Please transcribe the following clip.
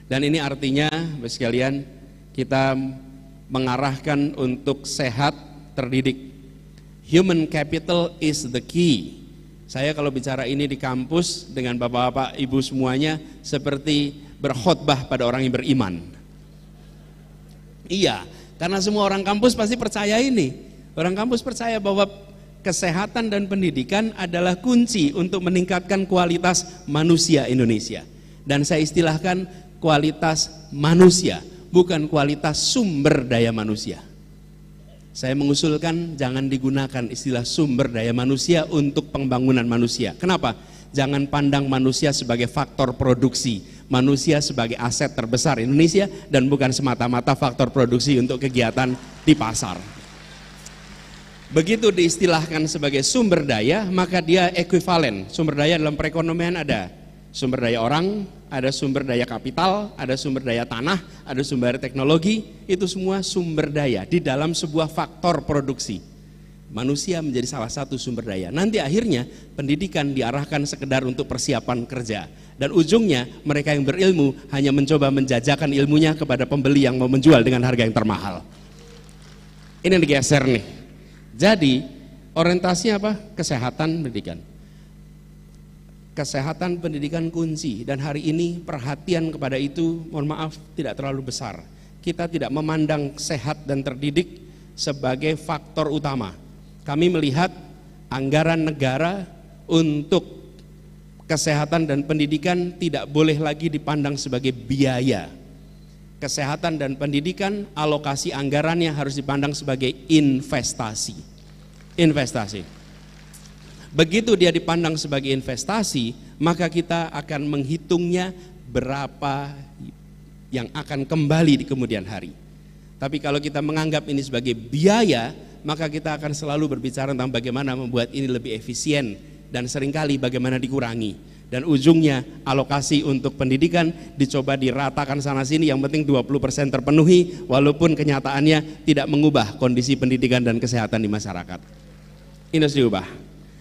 Dan ini artinya, Bapak sekalian, kita mengarahkan untuk sehat, terdidik. Human capital is the key. Saya kalau bicara ini di kampus dengan bapak-bapak, ibu semuanya seperti berkhotbah pada orang yang beriman. Iya, karena semua orang kampus pasti percaya ini. Orang kampus percaya bahwa kesehatan dan pendidikan adalah kunci untuk meningkatkan kualitas manusia Indonesia. Dan saya istilahkan kualitas manusia, bukan kualitas sumber daya manusia. Saya mengusulkan jangan digunakan istilah sumber daya manusia untuk pembangunan manusia. Kenapa? Jangan pandang manusia sebagai faktor produksi, manusia sebagai aset terbesar Indonesia dan bukan semata-mata faktor produksi untuk kegiatan di pasar. Begitu diistilahkan sebagai sumber daya, maka dia ekuivalen. Sumber daya dalam perekonomian ada sumber daya orang, ada sumber daya kapital, ada sumber daya tanah, ada sumber daya teknologi, itu semua sumber daya di dalam sebuah faktor produksi. Manusia menjadi salah satu sumber daya. Nanti akhirnya pendidikan diarahkan sekedar untuk persiapan kerja. Dan ujungnya mereka yang berilmu hanya mencoba menjajakan ilmunya kepada pembeli yang mau menjual dengan harga yang termahal. Ini yang digeser nih. Jadi orientasinya apa? Kesehatan, pendidikan. Kesehatan pendidikan kunci, dan hari ini perhatian kepada itu, mohon maaf, tidak terlalu besar. Kita tidak memandang sehat dan terdidik sebagai faktor utama. Kami melihat anggaran negara untuk kesehatan dan pendidikan tidak boleh lagi dipandang sebagai biaya. Kesehatan dan pendidikan, alokasi anggarannya harus dipandang sebagai investasi. Investasi. Begitu dia dipandang sebagai investasi, maka kita akan menghitungnya berapa yang akan kembali di kemudian hari. Tapi kalau kita menganggap ini sebagai biaya, maka kita akan selalu berbicara tentang bagaimana membuat ini lebih efisien dan seringkali bagaimana dikurangi. Dan ujungnya alokasi untuk pendidikan dicoba diratakan sana sini, yang penting 20% terpenuhi, walaupun kenyataannya tidak mengubah kondisi pendidikan dan kesehatan di masyarakat. Ini harus diubah.